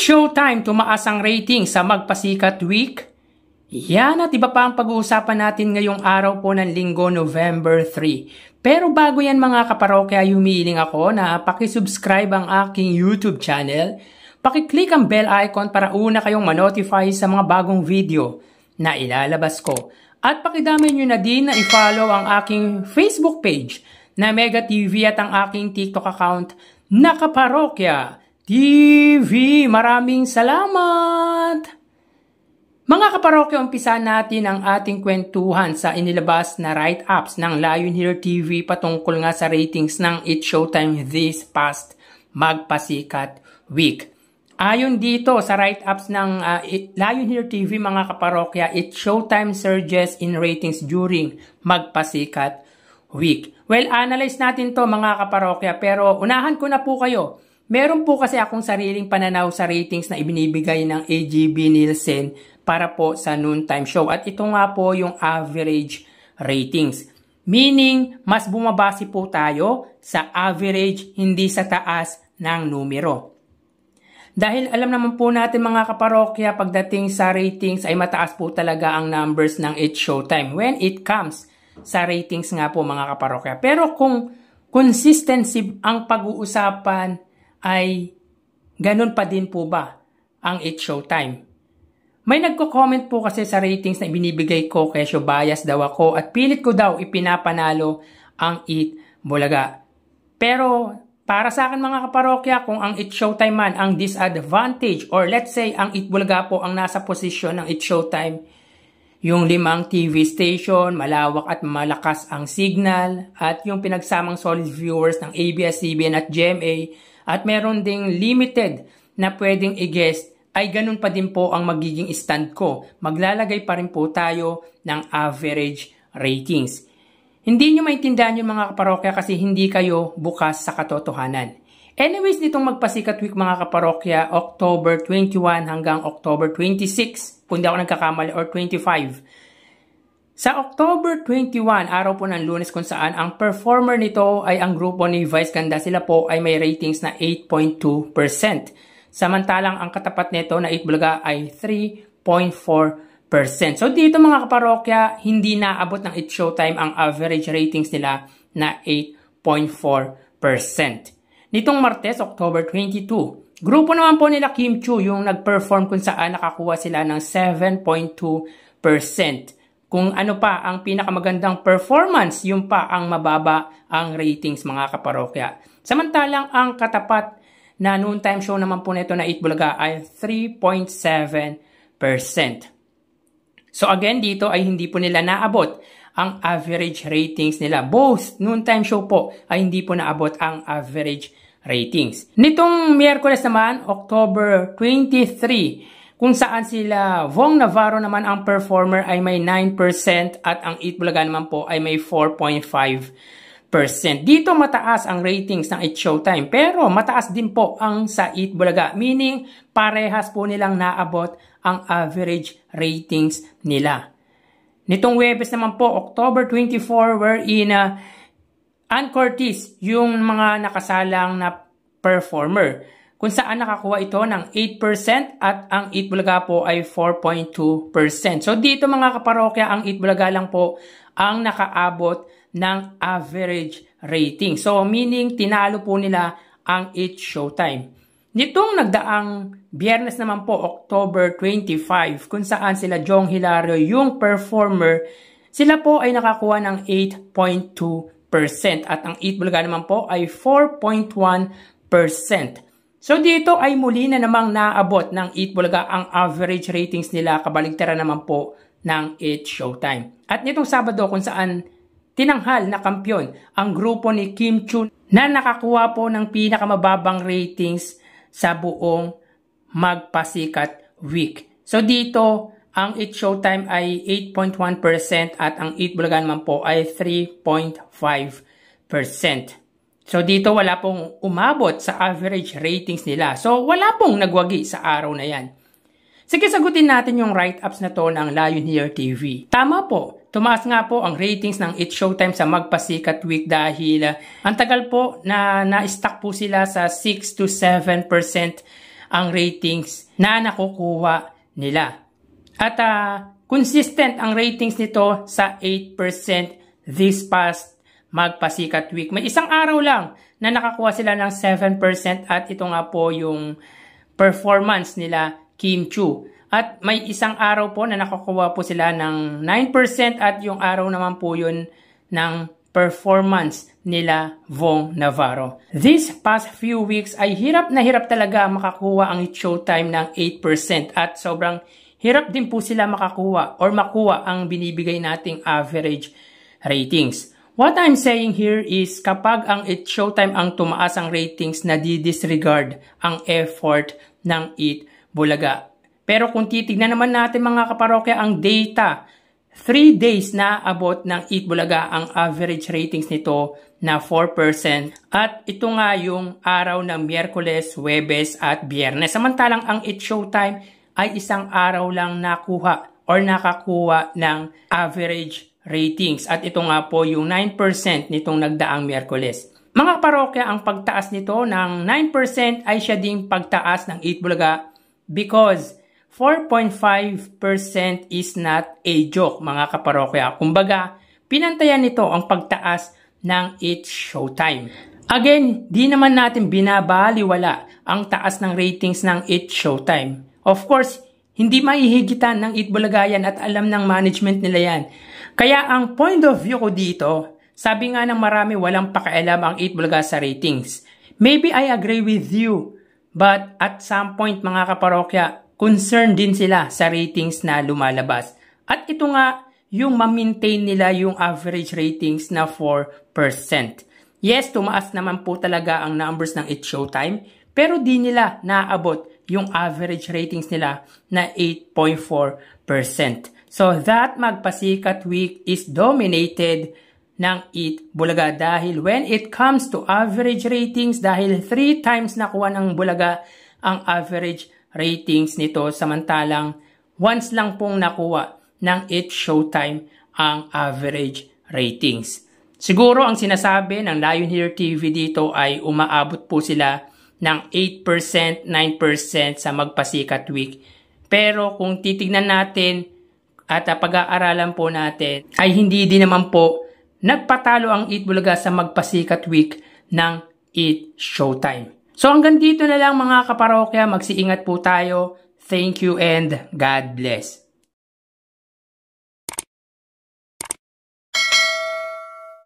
It's showtime, tumaas ang rating sa Magpasikat Week. Yan at iba pa ang pag-uusapan natin ngayong araw po ng Linggo, November 3. Pero bago yan mga kaparokya, humihiling ako na pakisubscribe ang aking YouTube channel. Pakiclick ang bell icon para una kayong manotify sa mga bagong video na ilalabas ko. At pakidamay nyo na din na i-follow ang aking Facebook page na Mega TV at ang aking TikTok account na Kaparokya TV. Maraming salamat! Mga kaparokya, umpisa natin ang ating kwentuhan sa inilabas na write-ups ng Lion Here TV patungkol nga sa ratings ng It's Showtime this past Magpasikat Week. Ayon dito sa write-ups ng Lion Here TV mga kaparokya, It's Showtime surges in ratings during Magpasikat Week. Well, analyze natin to mga kaparokya, pero unahan ko na po kayo. Meron po kasi akong sariling pananaw sa ratings na ibinibigay ng AGB Nielsen para po sa noontime show. At ito nga po yung average ratings. Meaning, mas bumabase po tayo sa average, hindi sa taas ng numero. Dahil alam naman po natin mga kaparokya, pagdating sa ratings ay mataas po talaga ang numbers ng It's Showtime when it comes sa ratings nga po mga kaparokya. Pero kung consistency ang pag-uusapan, ay ganun pa din po ba ang It's Showtime? May nagko-comment po kasi sa ratings na ibinibigay ko, kesyo bias daw ako at pilit ko daw ipinapanalo ang Eat Bulaga. Pero para sa akin mga kaparokya, kung ang It's Showtime man ang disadvantage or let's say ang Eat Bulaga po ang nasa posisyon ng It's Showtime, yung 5 TV station, malawak at malakas ang signal at yung pinagsamang solid viewers ng ABS-CBN at GMA at meron ding limited na pwedeng i-guest, ay ganun pa din po ang magiging stand ko. Maglalagay pa rin po tayo ng average ratings. Hindi nyo maintindihan yung mga kaparokya kasi hindi kayo bukas sa katotohanan. Anyways, nitong Magpasikat Week mga kaparokya, October 21 hanggang October 26, kung di ako nagkakamali, or 25. Sa October 21, araw po ng Lunes kung saan ang performer nito ay ang grupo ni Vice Ganda. Sila po ay may ratings na 8.2%. Samantalang ang katapat nito na Eat Bulaga ay 3.4%. So dito mga kaparokya, hindi naabot ng It's Showtime ang average ratings nila na 8.4%. Nitong Martes, October 22, grupo naman po nila Kim Chu yung nag-perform kung saan nakakuha sila ng 7.2%. Kung ano pa ang pinakamagandang performance, yung pa ang mababa ang ratings mga kaparokya. Samantalang ang katapat na noontime show naman po nito na Eat Bulaga ay 3.7%. So again, dito ay hindi po nila naabot ang average ratings nila. Both noontime show po ay hindi po naabot ang average ratings. Nitong Miyerkules naman, October 23, kung saan sila Vong Navarro naman ang performer ay may 9% at ang Eat Bulaga naman po ay may 4.5%. Dito mataas ang ratings ng It's Showtime pero mataas din po ang sa Eat Bulaga, meaning parehas po nilang naabot ang average ratings nila. Nitong Huwebes naman po, October 24, wherein Ann Curtis yung mga nakasalang na performer, kung saan nakakuha ito ng 8% at ang Eat Bulaga po ay 4.2%. So dito mga kaparokya, ang Eat Bulaga lang po ang nakaabot ng average rating. So meaning tinalo po nila ang It's Showtime. Nitong nagdaang Biyernes naman po, October 25, kung saan sila Jong Hilario yung performer, sila po ay nakakuha ng 8.2% at ang Eat Bulaga naman po ay 4.1%. So dito ay muli na namang naabot ng Eat Bulaga ang average ratings nila, kabaligtaran naman po ng It's Showtime. At nitong Sabado kung saan tinanghal na kampyon ang grupo ni Kim Chu na nakakuha po ng pinakamababang ratings sa buong Magpasikat Week. So dito ang It's Showtime ay 8.1% at ang Eat Bulaga naman po ay 3.5%. So dito wala pong umabot sa average ratings nila. So wala pong nagwagi sa araw na yan. Sige, sagutin natin yung write-ups na to ng Lion Here TV. Tama po, tumaas nga po ang ratings ng It's Showtime sa Magpasikat Week dahil ang tagal po na na-stuck po sila sa 6 to 7% ang ratings na nakukuha nila. At consistent ang ratings nito sa 8% this past magpasikat week. May isang araw lang na nakakuha sila ng 7% at ito nga po yung performance nila Kim Chiu. At may isang araw po na nakakuha po sila ng 9% at yung araw naman po yun ng performance nila Vong Navarro. These past few weeks ay hirap na hirap talaga makakuha ang It's Showtime ng 8% at sobrang hirap din po sila makakuha or makuha ang binibigay nating average ratings. What I'm saying here is kapag ang It's Showtime ang tumaas ang ratings na di-disregard ang effort ng Eat Bulaga. Pero kung titignan naman natin mga kaparokya ang data, 3 days na abot ng Eat Bulaga ang average ratings nito na 4% at ito nga yung araw ng Miyerkules, Huwebes at Biyernes. Samantalang ang It's Showtime ay isang araw lang nakuha or nakakuha ng average ratings at ito nga po yung 9% nitong nagdaang Miyerkules. Mga kaparokya, ang pagtaas nito ng 9% ay siya ding pagtaas ng Eat Bulaga because 4.5% is not a joke, mga kaparokya. Kumbaga, pinantayan nito ang pagtaas ng It's Showtime. Again, di naman natin binabaliwala ang taas ng ratings ng It's Showtime. Of course, hindi maihigitan ng Eat Bulaga yan at alam ng management nila yan. Kaya ang point of view ko dito, sabi nga ng marami walang pakialam ang Eat Bulaga sa ratings. Maybe I agree with you, but at some point mga kaparokya, concerned din sila sa ratings na lumalabas. At ito nga, yung ma-maintain nila yung average ratings na 4%. Yes, tumaas naman po talaga ang numbers ng It's Showtime, pero di nila naabot yung average ratings nila na 8.4%. So that magpasikat week is dominated ng Eat Bulaga dahil when it comes to average ratings, dahil 3 times nakuha ng Bulaga ang average ratings nito samantalang once lang pong nakuha ng It's Showtime ang average ratings. Siguro ang sinasabi ng Lion Here TV dito ay umaabot po sila ng 8%, 9% sa magpasikat week. Pero kung titignan natin at pag-aaralan po natin ay hindi din naman po nagpatalo ang Eat Bulaga sa magpasikat week ng It's Showtime. So hanggang dito na lang mga kaparokya, magsiingat po tayo. Thank you and God bless.